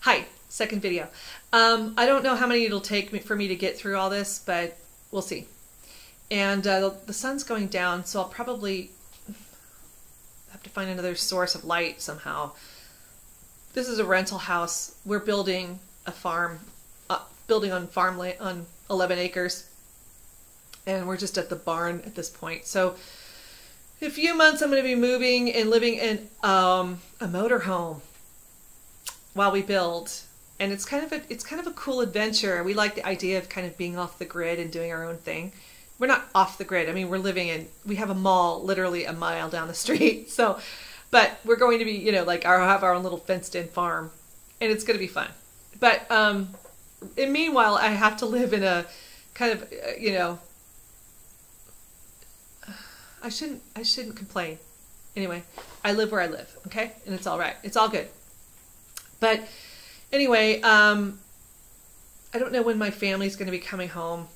Hi, second video. I don't know how many it'll take for me to get through all this, but we'll see. And the sun's going down, so I'll probably have to find another source of light somehow. This is a rental house. We're building a farm, building on farmland on 11 acres, and we're just at the barn at this point. So in a few months, I'm going to be moving and living in a motorhome while we build, and it's kind of a cool adventure. We like the idea of kind of being off the grid and doing our own thing. We're not off the grid. I mean, we have a mall literally a mile down the street. So, but we're going to be, you know, like have our own little fenced-in farm, and it's going to be fun. But and meanwhile, I have to live in a kind of, you know, I shouldn't complain. Anyway, I live where I live, okay? And it's all right. It's all good. But anyway, I don't know when my family's going to be coming home,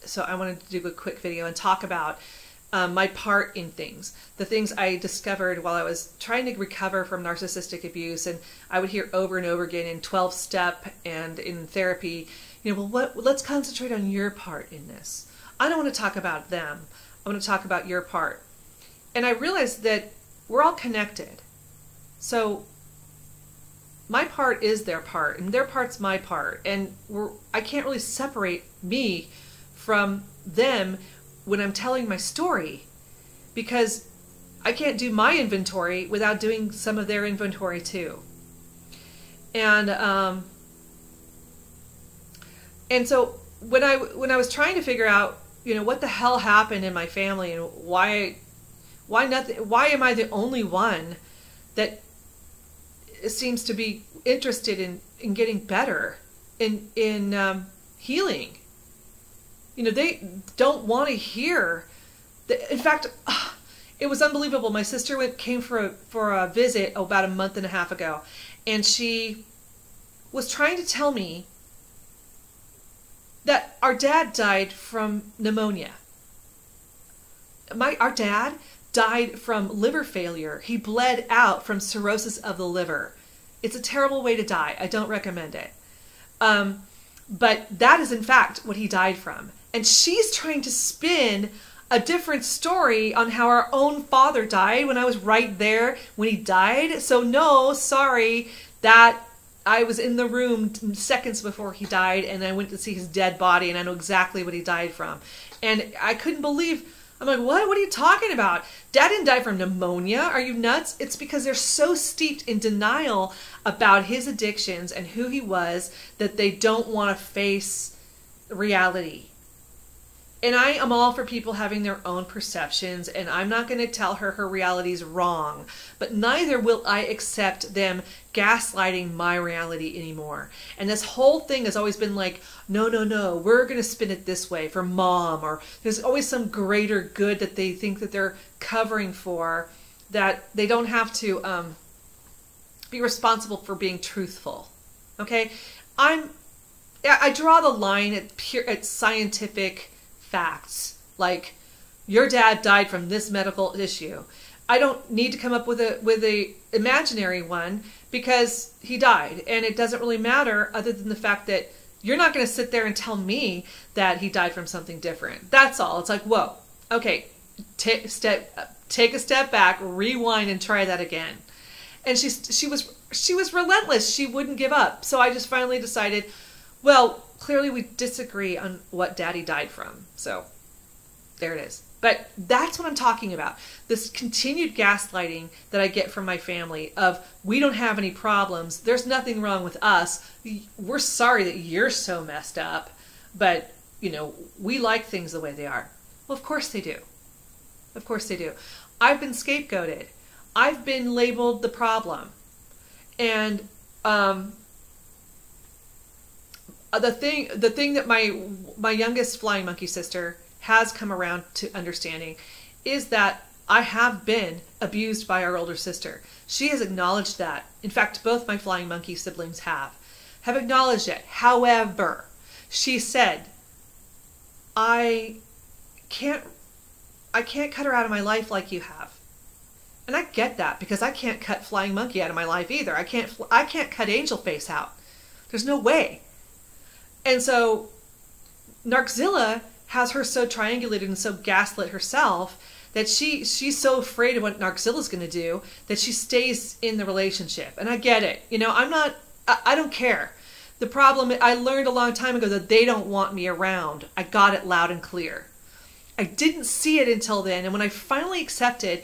so I wanted to do a quick video and talk about my part in things, the things I discovered while I was trying to recover from narcissistic abuse. And I would hear over and over again in 12-step and in therapy, you know, well, let's concentrate on your part in this. I don't want to talk about them. I want to talk about your part. And I realized that we're all connected. So my part is their part, and their part's my part. And I can't really separate me from them when I'm telling my story, because I can't do my inventory without doing some of their inventory too. And so when I was trying to figure out, you know, what the hell happened in my family and why am I the only one that seems to be interested in getting better, in healing. You know, they don't want to hear. In fact, it was unbelievable. My sister came for a visit about a month and a half ago, and she was trying to tell me that our dad died from pneumonia. Our dad died from liver failure. He bled out from cirrhosis of the liver. It's a terrible way to die. I don't recommend it. But that is in fact what he died from. And she's trying to spin a different story on how our own father died when I was right there when he died. So no, sorry, that I was in the room seconds before he died, and I went to see his dead body, and I know exactly what he died from. And I couldn't believe. I'm like, what? What are you talking about? Dad didn't die from pneumonia. Are you nuts? It's because they're so steeped in denial about his addictions and who he was that they don't want to face reality. And I am all for people having their own perceptions, and I'm not going to tell her reality is wrong, but neither will I accept them gaslighting my reality anymore. And this whole thing has always been like, no, no, no, we're going to spin it this way for mom, or there's always some greater good that they think that they're covering for, that they don't have to be responsible for being truthful. Okay? I draw the line at scientific facts, like your dad died from this medical issue. I don't need to come up with a imaginary one, because he died, and it doesn't really matter other than the fact that you're not going to sit there and tell me that he died from something different. That's all. It's like, whoa, okay, take a step back, rewind, and try that again. And she was relentless. She wouldn't give up. So I just finally decided, well, clearly we disagree on what Daddy died from. So there it is. But that's what I'm talking about. This continued gaslighting that I get from my family of, we don't have any problems. There's nothing wrong with us. We're sorry that you're so messed up, but, you know, we like things the way they are. Well, of course they do. Of course they do. I've been scapegoated. I've been labeled the problem. And the thing that my youngest flying monkey sister has come around to understanding is that I have been abused by our older sister. She has acknowledged that. In fact, both my flying monkey siblings have acknowledged it. However, she said, I can't cut her out of my life like you have. And I get that because I can't cut Flying Monkey out of my life either. I can't cut Angel Face out. There's no way. And so Narczilla has her so triangulated and so gaslit herself that she's so afraid of what Narcissilla's going to do that she stays in the relationship. And I get it. You know, I don't care. The problem, I learned a long time ago that they don't want me around. I got it loud and clear. I didn't see it until then. And when I finally accepted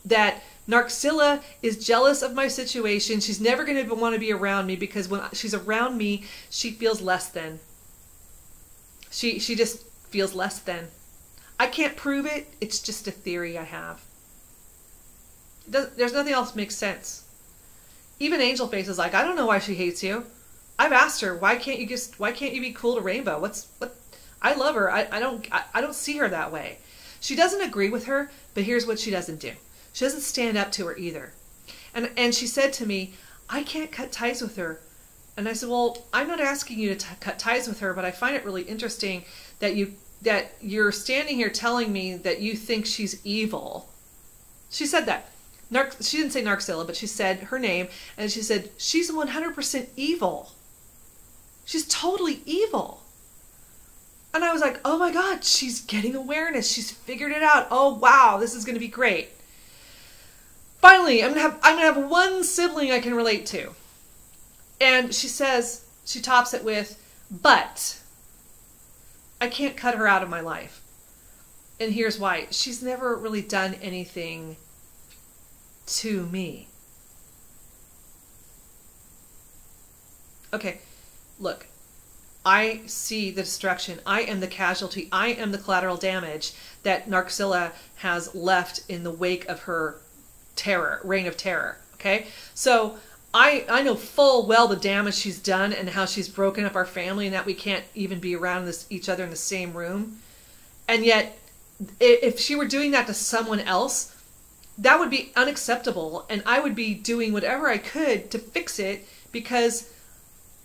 that Narczilla is jealous of my situation, she's never going to want to be around me because when she's around me, she feels less than. She just feels less than. I can't prove it. It's just a theory I have. There's nothing else that makes sense. Even Angel Face is like, I don't know why she hates you. I've asked her, why can't you be cool to Rainbow? I love her. I don't see her that way. She doesn't agree with her, but here's what she doesn't do. She doesn't stand up to her either. And she said to me, I can't cut ties with her. And I said, well, I'm not asking you to cut ties with her, but I find it really interesting that you're standing here telling me that you think she's evil. She said that. She didn't say Narczilla, but she said her name, and she said, she's 100% evil. She's totally evil. And I was like, oh my God, she's getting awareness. She's figured it out. Oh wow, this is going to be great. Finally, I'm gonna have one sibling I can relate to. And she says, she tops it with, but I can't cut her out of my life. And here's why. She's never really done anything to me. Okay, look, I see the destruction. I am the casualty. I am the collateral damage that Narczilla has left in the wake of her terror, reign of terror. Okay, so I know full well the damage she's done and how she's broken up our family and that we can't even be around each other in the same room. And yet, if she were doing that to someone else, that would be unacceptable, and I would be doing whatever I could to fix it because,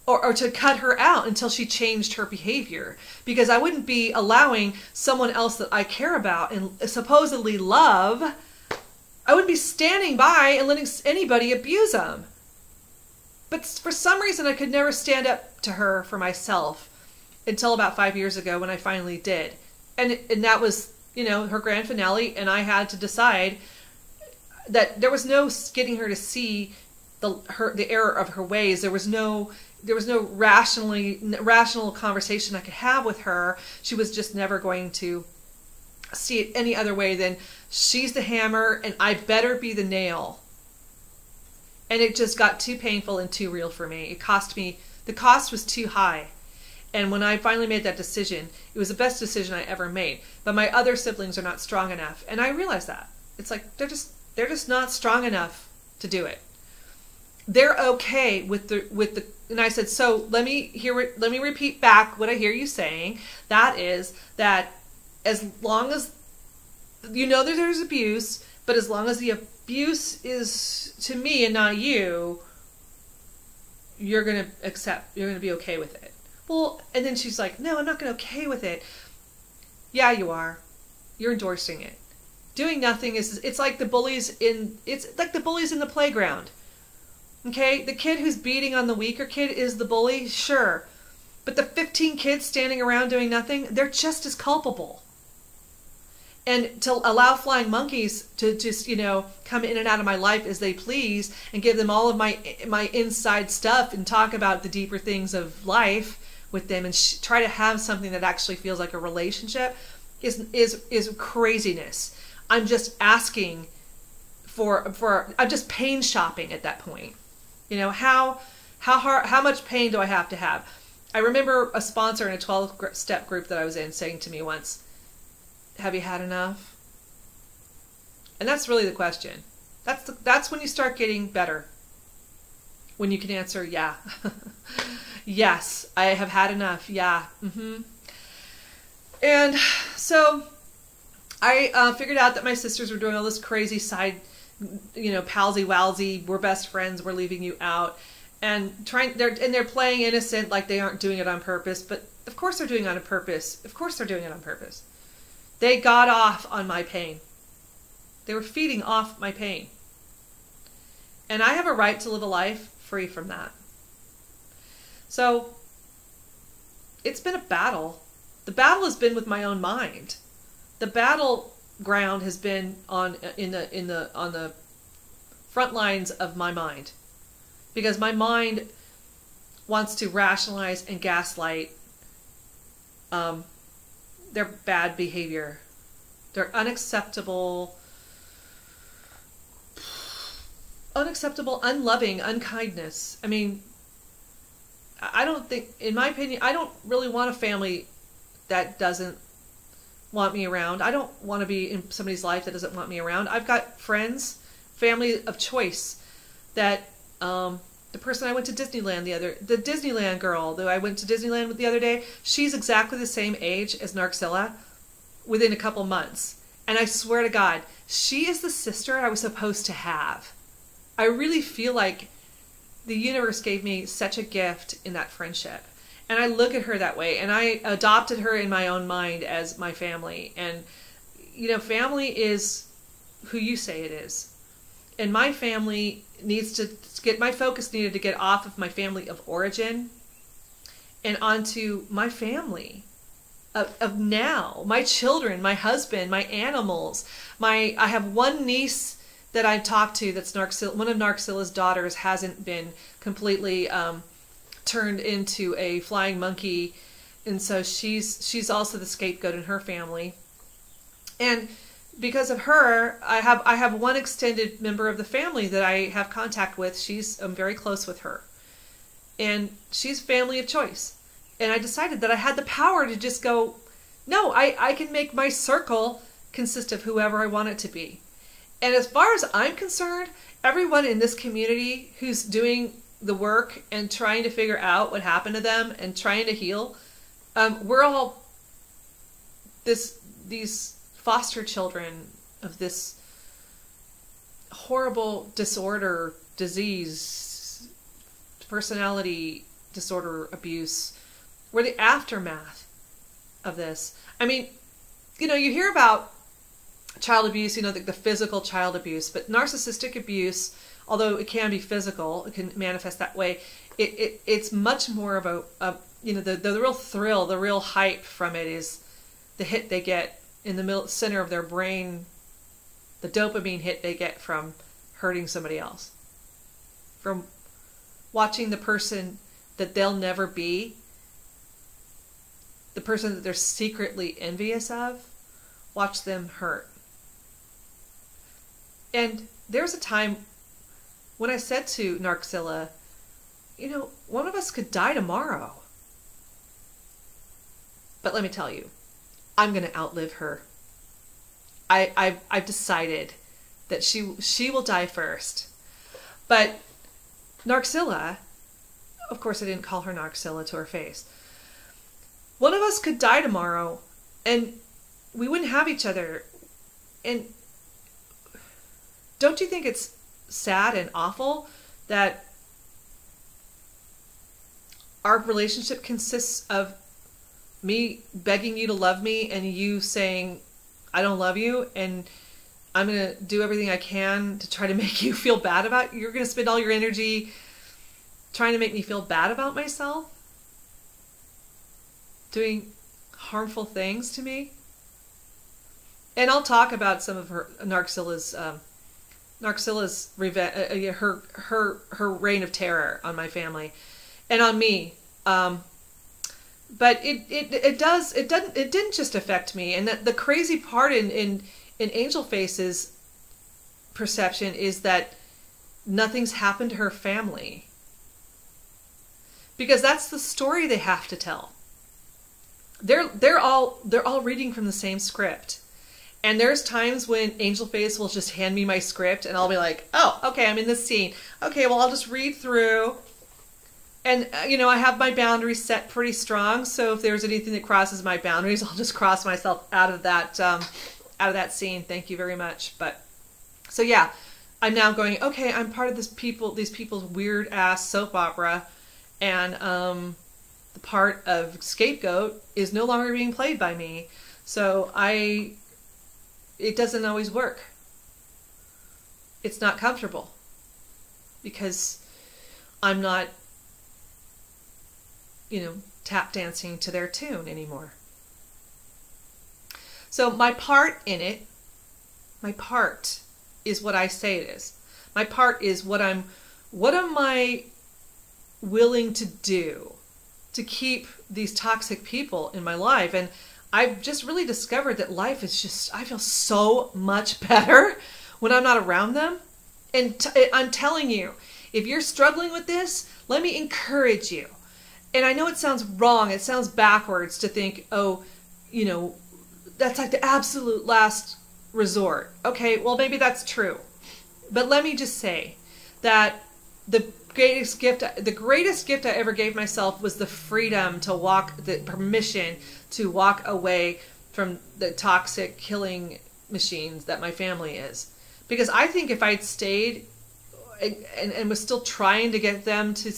or to cut her out until she changed her behavior, because I wouldn't be allowing someone else that I care about and supposedly love, I wouldn't be standing by and letting anybody abuse them. But for some reason, I could never stand up to her for myself until about 5 years ago when I finally did. And that was, you know, her grand finale, and I had to decide that there was no getting her to see the error of her ways. There was no rational conversation I could have with her. She was just never going to see it any other way than she's the hammer and I better be the nail. And it just got too painful and too real for me. The cost was too high. And when I finally made that decision, it was the best decision I ever made. But my other siblings are not strong enough. And I realized that. It's like, they're just not strong enough to do it. They're okay with the, and I said, so let me repeat back what I hear you saying. That is that as long as, you know that there's abuse, but as long as the abuse is to me and not you, you're going to be okay with it. Well, and then she's like, no, I'm not going to okay with it. Yeah, you are. You're endorsing it. Doing nothing it's like the bullies in the playground. Okay? The kid who's beating on the weaker kid is the bully, sure. But the 15 kids standing around doing nothing, they're just as culpable. And to allow flying monkeys to just, you know, come in and out of my life as they please and give them all of my inside stuff and talk about the deeper things of life with them and try to have something that actually feels like a relationship is craziness. I'm just asking I'm just pain shopping at that point. You know, how much pain do I have to have? I remember a sponsor in a 12-step group that I was in saying to me once, have you had enough? And that's really the question. That's when you start getting better. When you can answer, yeah. Yes, I have had enough. Yeah. Mm-hmm. And so I figured out that my sisters were doing all this crazy side, you know, palsy-walsy, we're best friends, we're leaving you out. And they're playing innocent like they aren't doing it on purpose, but of course they're doing it on purpose. Of course they're doing it on purpose. They got off on my pain. They were feeding off my pain. And I have a right to live a life free from that. So it's been a battle. The battle has been with my own mind. The battleground has been on the front lines of my mind, because my mind wants to rationalize and gaslight their bad behavior, their unacceptable, unloving unkindness. I mean, I don't think, in my opinion, I don't really want a family that doesn't want me around. I don't want to be in somebody's life that doesn't want me around. I've got friends, family of choice, that the person I went to Disneyland the Disneyland girl that I went to Disneyland with the other day, she's exactly the same age as Narcilla within a couple months. And I swear to God, she is the sister I was supposed to have. I really feel like the universe gave me such a gift in that friendship. And I look at her that way, and I adopted her in my own mind as my family. And, you know, family is who you say it is. And my family needs to get, my focus needed to get off of my family of origin and onto my family of now, my children, my husband, my animals. I have one niece that I talked to that's one of Narcilla's daughters hasn't been completely turned into a flying monkey, and so she's also the scapegoat in her family. And because of her, I have one extended member of the family that I have contact with. I'm very close with her, and she's family of choice. And I decided that I had the power to just go, no, I can make my circle consist of whoever I want it to be. And as far as I'm concerned, everyone in this community who's doing the work and trying to figure out what happened to them and trying to heal, we're all these foster children of this horrible disorder, disease, personality disorder, abuse. We're the aftermath of this. I mean, you know, you hear about child abuse, you know, the physical child abuse, but narcissistic abuse, although it can be physical, it can manifest that way, it's much more of a you know, the real thrill, the real hype from it is the hit they get in the center of their brain, the dopamine hit they get from hurting somebody else, from watching the person that they'll never be, the person that they're secretly envious of, watch them hurt. And there's a time when I said to Narcilla, you know, one of us could die tomorrow. But let me tell you, I'm going to outlive her. I've decided that she will die first. But Narcilla, of course I didn't call her Narcilla to her face. One of us could die tomorrow and we wouldn't have each other. And don't you think it's sad and awful that our relationship consists of me begging you to love me and you saying, I don't love you, and I'm going to do everything I can to try to make you feel bad about you. You're going to spend all your energy trying to make me feel bad about myself, doing harmful things to me. And I'll talk about some of Narcilla's her reign of terror on my family and on me. But it didn't just affect me. And the crazy part in Angel Face's perception is that nothing's happened to her family, because that's the story they have to tell. They're all reading from the same script. And there's times when Angel Face will just hand me my script and I'll be like, oh, okay, I'm in this scene. Okay, well, I'll just read through. And, you know, I have my boundaries set pretty strong. So if there's anything that crosses my boundaries, I'll just cross myself out of that scene. Thank you very much. But so, yeah, I'm now going, okay, I'm part of these people's weird ass soap opera. And the part of scapegoat is no longer being played by me. So it doesn't always work. It's not comfortable. because I'm not, tap dancing to their tune anymore. So my part in it, my part is what I say it is. My part is what am I willing to do to keep these toxic people in my life? And I've just really discovered that life is just, I feel so much better when I'm not around them. And I'm telling you, if you're struggling with this, let me encourage you. And I know it sounds wrong, it sounds backwards to think, oh, that's like the absolute last resort. Okay, well, maybe that's true. But let me just say that the greatest gift I ever gave myself was the freedom to the permission to walk away from the toxic killing machines that my family is. Because I think if I'd stayed and was still trying to get them to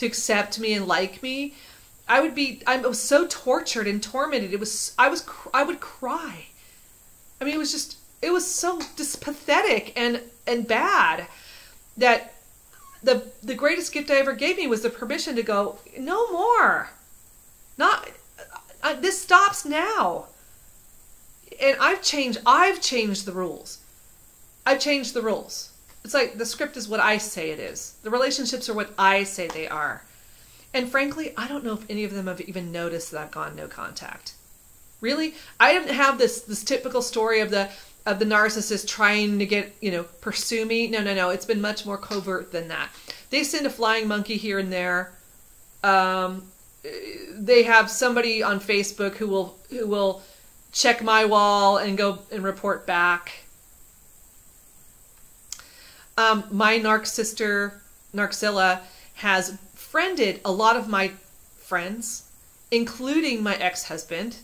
accept me and like me, I was so tortured and tormented. I would cry. I mean, it was so just pathetic and bad that the greatest gift I ever gave me was the permission to go, no more. This stops now. And I've changed the rules. I've changed the rules. It's like the script is what I say it is. The relationships are what I say they are. And frankly, I don't know if any of them have even noticed that I've gone no contact. Really? I didn't have this typical story of the narcissist trying to get, pursue me. No. It's been much more covert than that. They send a flying monkey here and there. They have somebody on Facebook who will check my wall and go and report back. My narc sister, Narcilla, has friended a lot of my friends, including my ex-husband,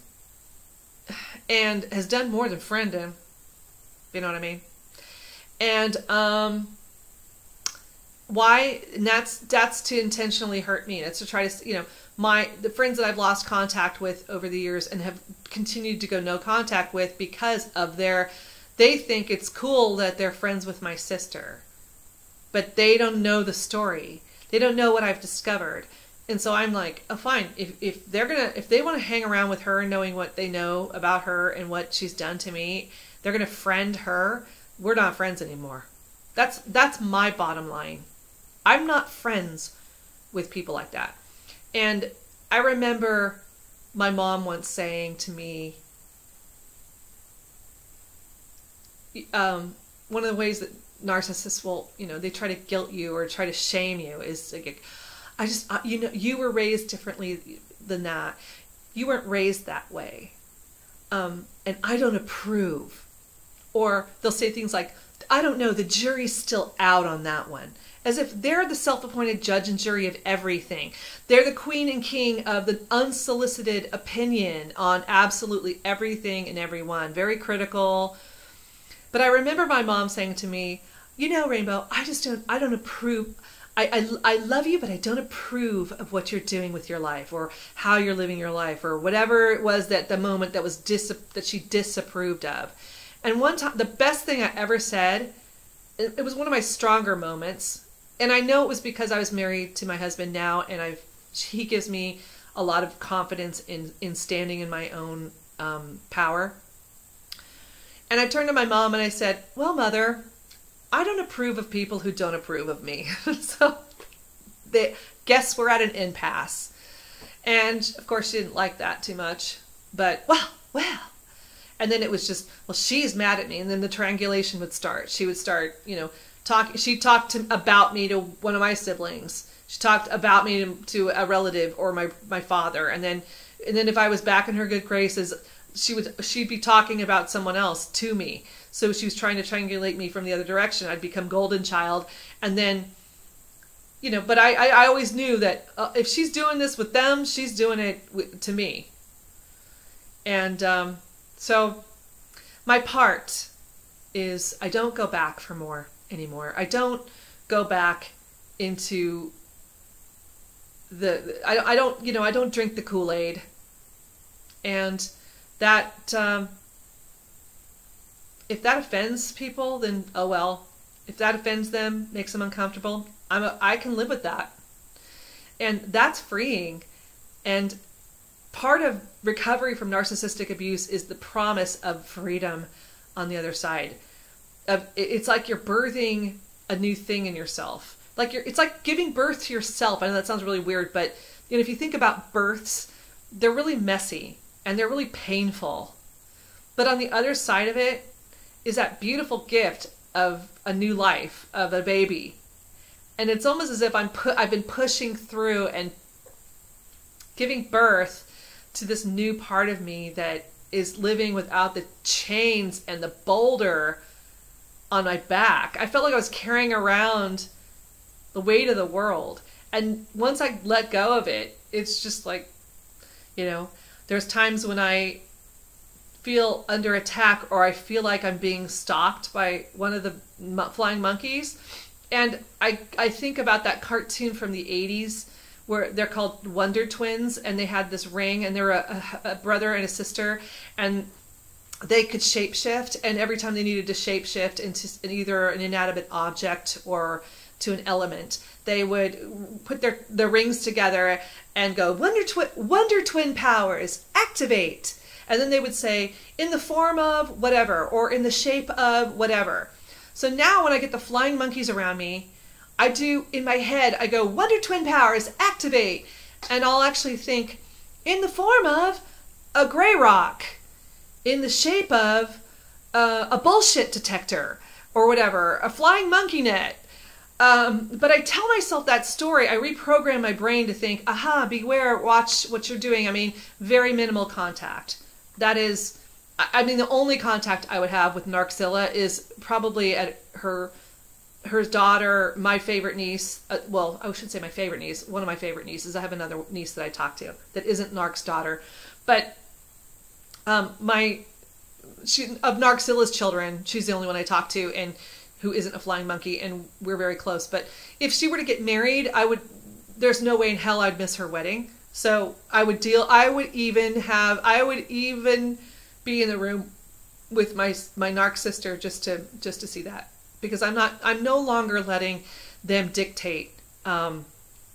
and has done more than friend him. You know what I mean? And why? And that's to intentionally hurt me. It's to try to, the friends that I've lost contact with over the years and have continued to go no contact with because of they think it's cool that they're friends with my sister, but they don't know the story. They don't know what I've discovered. And so I'm like, oh, fine. If they want to hang around with her, knowing what they know about her and what she's done to me, they're going to friend her. We're not friends anymore. That's my bottom line. I'm not friends with people like that. And I remember my mom once saying to me, one of the ways that narcissists will, they try to guilt you or try to shame you is like, you were raised differently than that. You weren't raised that way. And I don't approve. Or they'll say things like, I don't know, the jury's still out on that one. As if they're the self-appointed judge and jury of everything. They're the queen and king of the unsolicited opinion on absolutely everything and everyone. Very critical. But I remember my mom saying to me, Rainbow, I don't approve. I love you, but I don't approve of what you're doing with your life or how you're living your life or whatever it was that the moment that she disapproved of. And one time, the best thing I ever said, it was one of my stronger moments. And I know it was because I was married to my husband now, and he gives me a lot of confidence in standing in my own power. And I turned to my mom and I said, well, Mother, I don't approve of people who don't approve of me. So guess we're at an impasse. And of course she didn't like that too much, but well. And then it was just, well, she's mad at me. And then the triangulation would start. She would start, she talked about me to one of my siblings. She talked about me to a relative or my father. And then if I was back in her good graces, she'd be talking about someone else to me. So she was trying to triangulate me from the other direction. I'd become golden child. And then, but I always knew that if she's doing this with them, she's doing it to me. And so my part is I don't go back for more anymore. I don't go back into I don't drink the Kool-Aid. And that if that offends people, then oh well. If that offends them, makes them uncomfortable, I can live with that. And that's freeing. And part of recovery from narcissistic abuse is the promise of freedom on the other side. It's like you're birthing a new thing in yourself. It's like giving birth to yourself. I know that sounds really weird, but if you think about births, they're really messy and they're really painful. But on the other side of it is that beautiful gift of a new life, of a baby. And it's almost as if I've been pushing through and giving birth to this new part of me that is living without the chains and the boulder on my back. I felt like I was carrying around the weight of the world. And once I let go of it, it's just like, there's times when I feel under attack or I feel like I'm being stalked by one of the flying monkeys. And I think about that cartoon from the 80s where they're called Wonder Twins, and they had this ring, and they're a brother and a sister, and they could shapeshift, and every time they needed to shapeshift into either an inanimate object or to an element, they would put their rings together and go, Wonder Twin powers, activate. And then they would say, in the form of whatever, or in the shape of whatever. So now when I get the flying monkeys around me, I do, in my head, I go, Wonder Twin powers, activate. And I'll actually think, in the form of a gray rock, in the shape of a bullshit detector, or whatever, a flying monkey net. But I tell myself that story, I reprogram my brain to think, aha, beware, watch what you're doing. I mean, very minimal contact. That is, the only contact I would have with Narcilla is probably at her daughter, my favorite niece. Well, I should say my favorite niece. One of my favorite nieces. I have another niece that I talk to that isn't Narc's daughter, but of Narcilla's children, she's the only one I talk to, and who isn't a flying monkey, and we're very close. But if she were to get married, there's no way in hell I'd miss her wedding. So I would even be in the room with my Narc sister just to see that. Because I'm no longer letting them dictate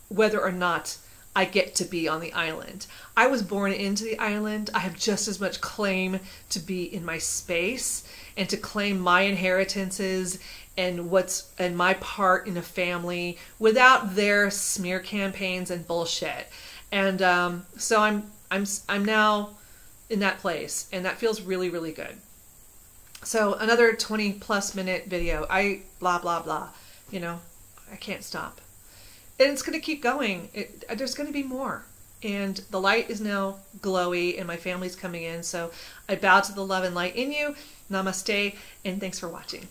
whether or not I get to be on the island. I was born into the island. I have just as much claim to be in my space and to claim my inheritances and my part in a family without their smear campaigns and bullshit. And so I'm now in that place, and that feels really, really good. So another 20+ minute video. Blah, blah, blah. I can't stop. And it's going to keep going. There's going to be more. And the light is now glowy, and my family's coming in. So I bow to the love and light in you. Namaste, and thanks for watching.